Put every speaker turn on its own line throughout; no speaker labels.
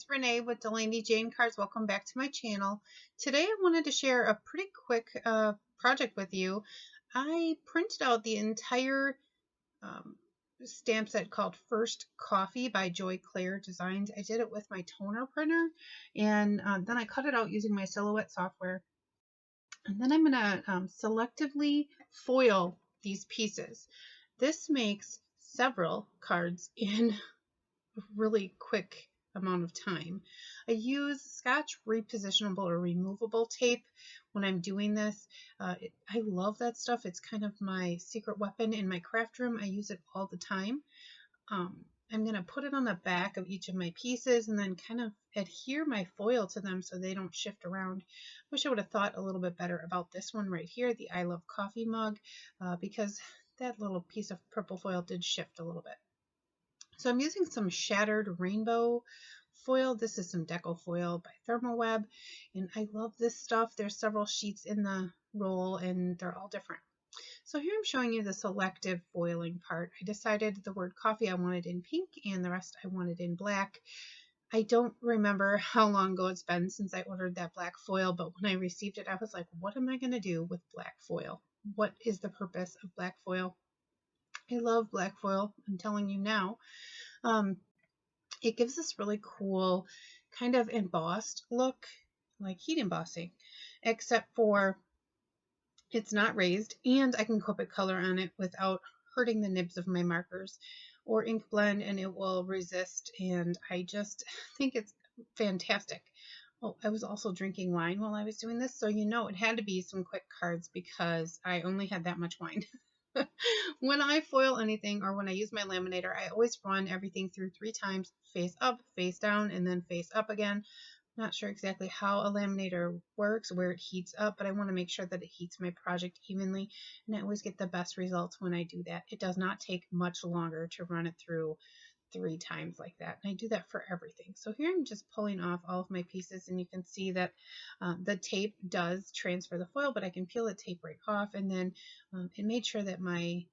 Renee with Delaney Jane Cards. Welcome back to my channel. Today I wanted to share a pretty quick project with you. I printed out the entire stamp set called First Coffee by Clair Designs. I did it with my toner printer, and then I cut it out using my Silhouette software. And then I'm going to selectively foil these pieces. This makes several cards in a really quick amount of time. I use Scotch repositionable or removable tape when I'm doing this. I love that stuff. It's kind of my secret weapon in my craft room. I use it all the time. I'm going to put it on the back of each of my pieces and then kind of adhere my foil to them so they don't shift around. Wish I would have thought a little bit better about this one right here, the I Love Coffee mug, because that little piece of purple foil did shift a little bit. So I'm using some shattered rainbow foil. This is some deco foil by Thermoweb, and I love this stuff. There's several sheets in the roll and they're all different. So here I'm showing you the selective foiling part. I decided the word coffee I wanted in pink and the rest I wanted in black. I don't remember how long ago it's been since I ordered that black foil, but when I received it, I was like, what am I going to do with black foil? What is the purpose of black foil? I love black foil, I'm telling you now. It gives this really cool kind of embossed look, like heat embossing, except for it's not raised, and I can Copic color on it without hurting the nibs of my markers or ink blend, and it will resist, and I just think it's fantastic. Oh, I was also drinking wine while I was doing this, so you know it had to be some quick cards because I only had that much wine. When I foil anything or when I use my laminator, I always run everything through 3 times, face up, face down, and then face up again. Not sure exactly how a laminator works, where it heats up, but I want to make sure that it heats my project evenly, and I always get the best results when I do that. It does not take much longer to run it through 3 times like that, and I do that for everything. So here I'm just pulling off all of my pieces, and you can see that the tape does transfer the foil, but I can peel the tape right off, and then it made sure that my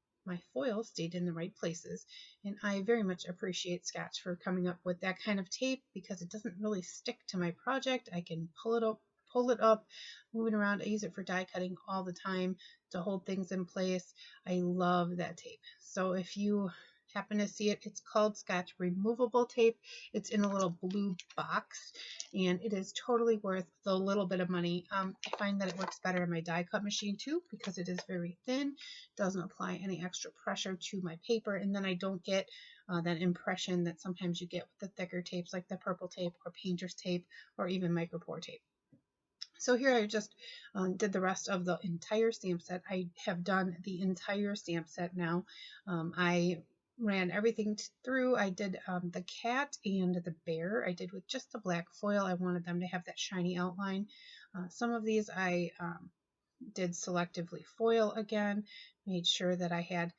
foil stayed in the right places. And I very much appreciate Scotch for coming up with that kind of tape because it doesn't really stick to my project. I can pull it up, move it around. I use it for die cutting all the time to hold things in place. I love that tape. So if you happen to see it, it's called Scotch removable tape. It's in a little blue box, and it is totally worth the little bit of money. I find that it works better in my die cut machine too because it is very thin, doesn't apply any extra pressure to my paper, and then I don't get that impression that sometimes you get with the thicker tapes like the purple tape or painter's tape or even micropore tape. So here I just did the rest of the entire stamp set. I have done the entire stamp set now. I ran everything through. I did the cat and the bear. I did with just the black foil. I wanted them to have that shiny outline. Some of these I did selectively foil again, made sure that I had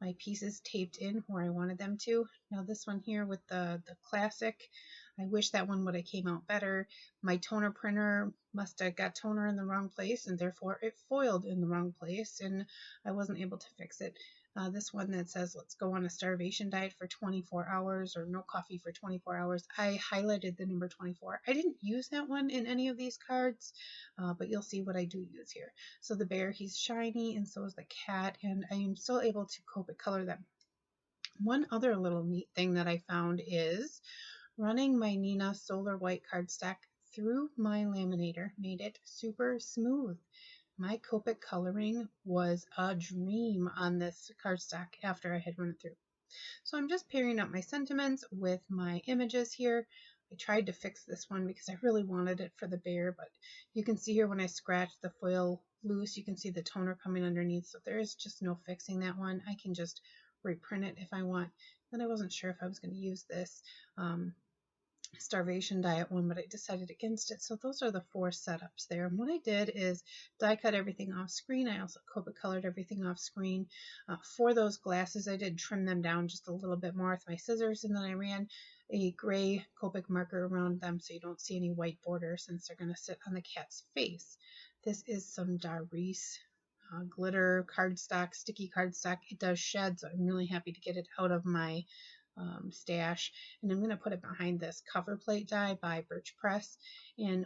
my pieces taped in where I wanted them to. Now this one here with the classic, I wish that one would have came out better. My toner printer must have got toner in the wrong place, and therefore it foiled in the wrong place, and I wasn't able to fix it. This one that says let's go on a starvation diet for 24 hours or no coffee for 24 hours, I highlighted the number 24. I didn't use that one in any of these cards, but you'll see what I do use here. So the bear, he's shiny, and so is the cat, and I am still able to Copic color them. One other little neat thing that I found is running my Nina Solar White cardstock through my laminator made it super smooth. My Copic coloring was a dream on this cardstock after I had run it through. So I'm just pairing up my sentiments with my images here. I tried to fix this one because I really wanted it for the bear, but you can see here when I scratched the foil loose, you can see the toner coming underneath, so there is just no fixing that one. I can just reprint it if I want. Then I wasn't sure if I was going to use this starvation diet one, but I decided against it. So those are the 4 setups there. And what I did is die cut everything off screen. I also Copic colored everything off screen. For those glasses, I did trim them down just a little bit more with my scissors, and then I ran a gray Copic marker around them so you don't see any white border since they're going to sit on the cat's face. This is some Darice glitter cardstock, sticky cardstock. It does shed, so I'm really happy to get it out of my stash, and I'm going to put it behind this cover plate die by Birch Press, and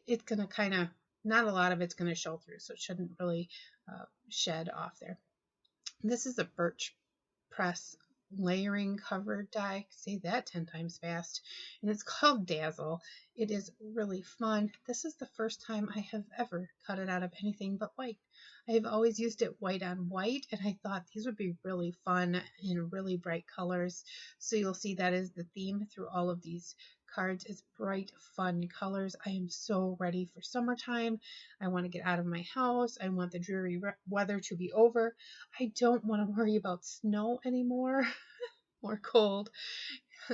it's going to kind of, not a lot of it's going to show through, so it shouldn't really shed off there. This is a Birch Press layering cover die. Say that 10 times fast. And it's called Dazzle. It is really fun. This is the first time I have ever cut it out of anything but white. I have always used it white on white, and I thought these would be really fun in really bright colors. So you'll see that is the theme through all of these cards, is bright, fun colors. I am so ready for summertime. I want to get out of my house. I want the dreary weather to be over. I don't want to worry about snow anymore or cold.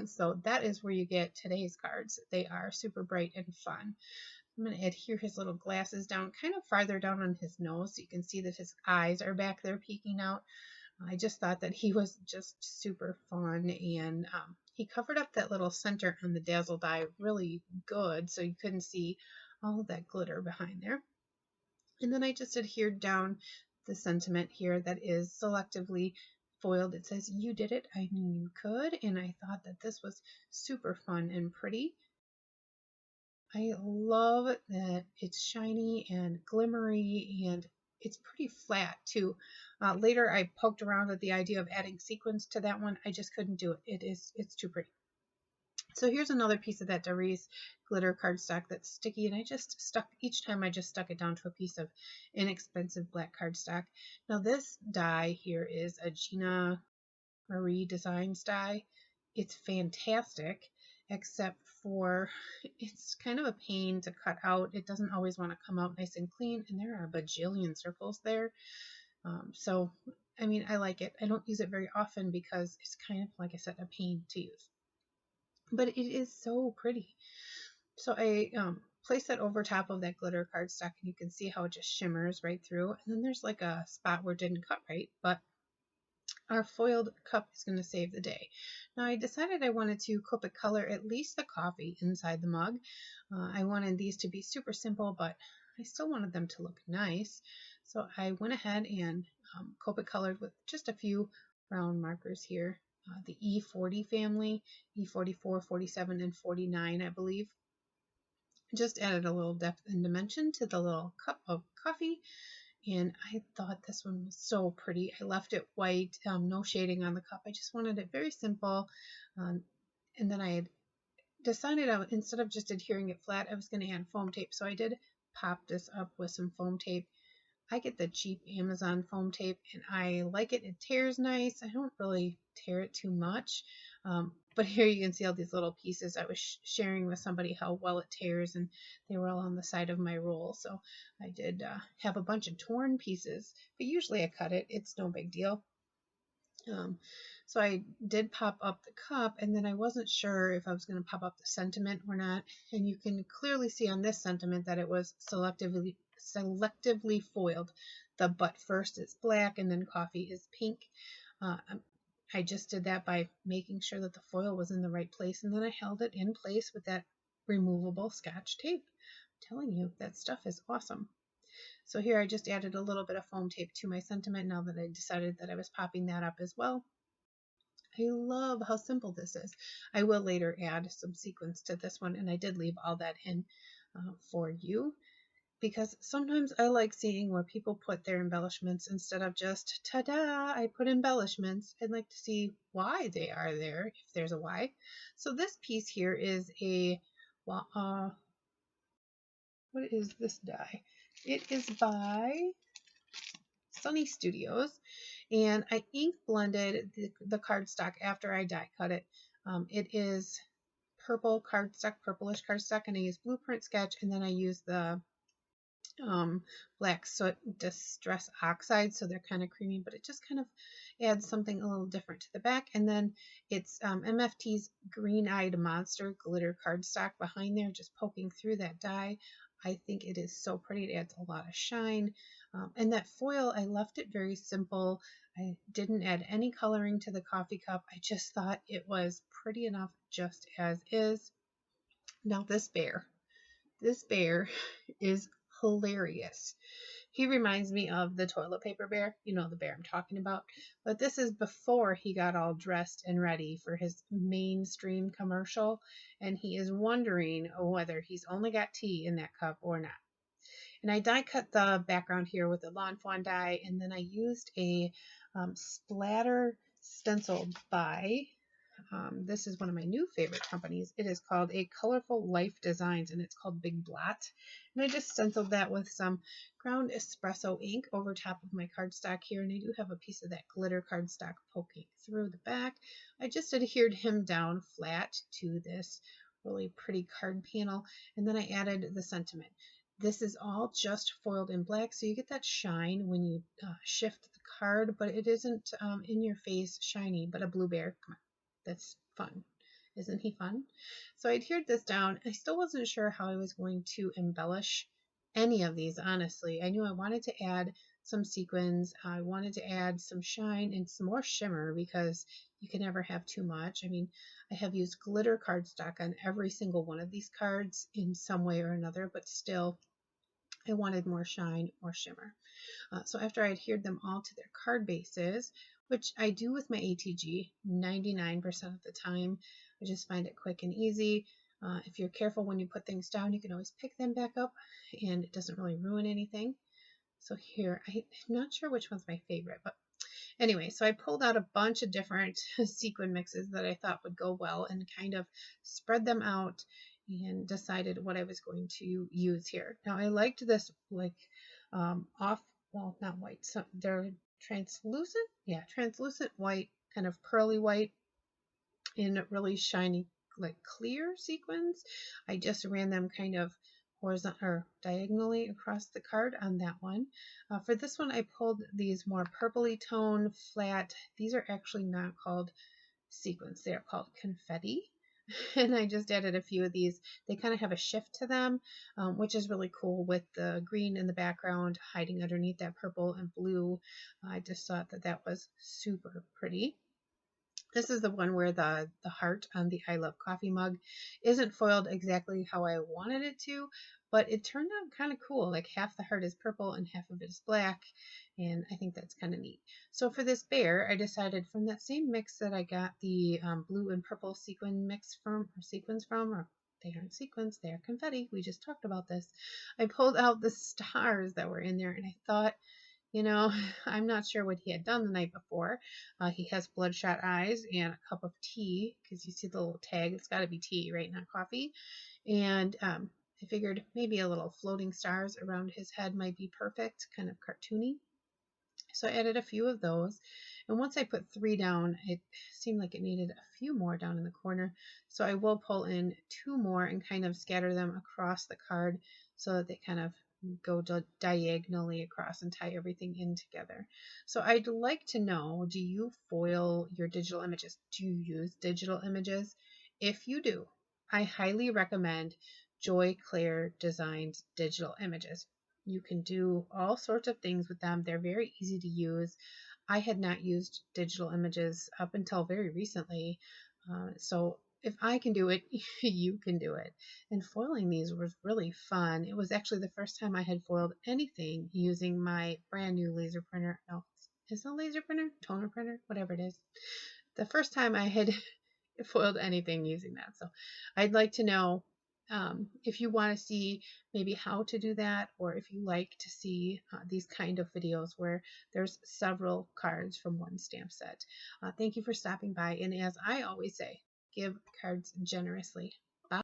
So that is where you get today's cards. They are super bright and fun. I'm going to adhere his little glasses down kind of farther down on his nose so you can see that his eyes are back there peeking out. I just thought that he was just super fun, and he covered up that little center on the Dazzle die really good so you couldn't see all of that glitter behind there. And then I just adhered down the sentiment here that is selectively foiled. It says, "You did it, I knew you could," and I thought that this was super fun and pretty. I love that it's shiny and glimmery, and it's pretty flat too. Later I poked around with the idea of adding sequins to that one. I just couldn't do it. It's too pretty. So here's another piece of that Darice glitter cardstock that's sticky, and each time I just stuck it down to a piece of inexpensive black cardstock. Now this die here is a Gina Marie Designs die. It's fantastic, except for it's kind of a pain to cut out. It doesn't always want to come out nice and clean, and there are a bajillion circles there. So, I mean, I like it. I don't use it very often because it's kind of, like I said, a pain to use. But it is so pretty. So I place that over top of that glitter cardstock, and you can see how it just shimmers right through. And then there's like a spot where it didn't cut right, but our foiled cup is going to save the day. Now I decided I wanted to Copic color at least the coffee inside the mug. I wanted these to be super simple, but I still wanted them to look nice. So I went ahead and Copic colored with just a few round markers here. The E40 family, E44, 47, and 49, I believe. Just added a little depth and dimension to the little cup of coffee, and I thought this one was so pretty. I left it white, no shading on the cup. I just wanted it very simple, and then I had decided instead of just adhering it flat, I was going to add foam tape, so I did pop this up with some foam tape. I get the cheap Amazon foam tape, and I like it. It tears nice. I don't really tear it too much. But here you can see all these little pieces. I was sharing with somebody how well it tears, and they were all on the side of my roll. So I did have a bunch of torn pieces, but usually I cut it. It's no big deal. So I did pop up the cup, and then I wasn't sure if I was going to pop up the sentiment or not. And you can clearly see on this sentiment that it was selectively foiled. The butt first is black, and then coffee is pink. I just did that by making sure that the foil was in the right place, and then I held it in place with that removable Scotch tape. I'm telling you, that stuff is awesome. So here I just added a little bit of foam tape to my sentiment now that I decided that I was popping that up as well. I love how simple this is. I will later add some sequins to this one, and I did leave all that in for you, because sometimes I like seeing where people put their embellishments instead of just, ta-da, I put embellishments. I'd like to see why they are there, if there's a why. So this piece here is a, what is this die? It is by Sunny Studios, and I ink blended the cardstock after I die cut it. It is purple cardstock, purplish cardstock, and I use Blueprint Sketch, and then I use the black soot distress oxide, so they're kind of creamy, but it just kind of adds something a little different to the back. And then it's MFT's Green-Eyed Monster glitter cardstock behind there, just poking through that die. I think it is so pretty. It adds a lot of shine. And that foil, I left it very simple. I didn't add any coloring to the coffee cup. I just thought it was pretty enough just as is. Now this bear is hilarious. He reminds me of the toilet paper bear, you know, the bear I'm talking about. But this is before he got all dressed and ready for his mainstream commercial, and he is wondering whether he's only got tea in that cup or not. And I die cut the background here with a Lawn Fawn die, and then I used a splatter stencil by this is one of my new favorite companies. It is called A Colorful Life Designs, and it's called Big Blot. And I just stenciled that with some ground espresso ink over top of my cardstock here, and I do have a piece of that glitter cardstock poking through the back. I just adhered him down flat to this really pretty card panel, and then I added the sentiment. This is all just foiled in black, so you get that shine when you shift the card, but it isn't in your face shiny, but a blue bear. Come on. That's fun. Isn't he fun? So I adhered this down. I still wasn't sure how I was going to embellish any of these, honestly. I knew I wanted to add some sequins. I wanted to add some shine and some more shimmer because you can never have too much. I mean, I have used glitter cardstock on every single one of these cards in some way or another, but still I wanted more shine, more shimmer. So after I adhered them all to their card bases, which I do with my ATG 99% of the time, I just find it quick and easy. If you're careful when you put things down, you can always pick them back up and it doesn't really ruin anything. So here, I'm not sure which one's my favorite, but anyway, so I pulled out a bunch of different sequin mixes that I thought would go well and kind of spread them out and decided what I was going to use here. Now I liked this like well, not white, so they're translucent. Yeah, translucent white, kind of pearly white in really shiny, like clear sequins. I just ran them kind of horizontal or diagonally across the card on that one. For this one, I pulled these more purpley tone flat. These are actually not called sequins. They are called confetti. And I just added a few of these. They kind of have a shift to them, which is really cool with the green in the background hiding underneath that purple and blue. I just thought that that was super pretty. This is the one where the heart on the I Love Coffee mug isn't foiled exactly how I wanted it to, but it turned out kind of cool. Like half the heart is purple and half of it is black, and I think that's kind of neat. So for this bear, I decided from that same mix that I got the blue and purple sequin mix from, or sequins from, or they aren't sequins, they are confetti. We just talked about this. I pulled out the stars that were in there, and I thought, you know, I'm not sure what he had done the night before. He has bloodshot eyes and a cup of tea, because you see the little tag. It's got to be tea, right? Not coffee. And I figured maybe a little floating stars around his head might be perfect, kind of cartoony. So I added a few of those. And once I put 3 down, it seemed like it needed a few more down in the corner. So I will pull in 2 more and kind of scatter them across the card so that they kind of go diagonally across and tie everything in together. So I'd like to know, do you foil your digital images? Do you use digital images? If you do, I highly recommend Joy Clair Designs digital images. You can do all sorts of things with them. They're very easy to use. I had not used digital images up until very recently. So if I can do it, you can do it. And foiling these was really fun. It was actually the first time I had foiled anything using my brand new laser printer. No, is it a laser printer? Toner printer? Whatever it is. The first time I had foiled anything using that. So I'd like to know if you want to see maybe how to do that, or if you like to see these kind of videos where there's several cards from one stamp set. Thank you for stopping by, and as I always say, give cards generously.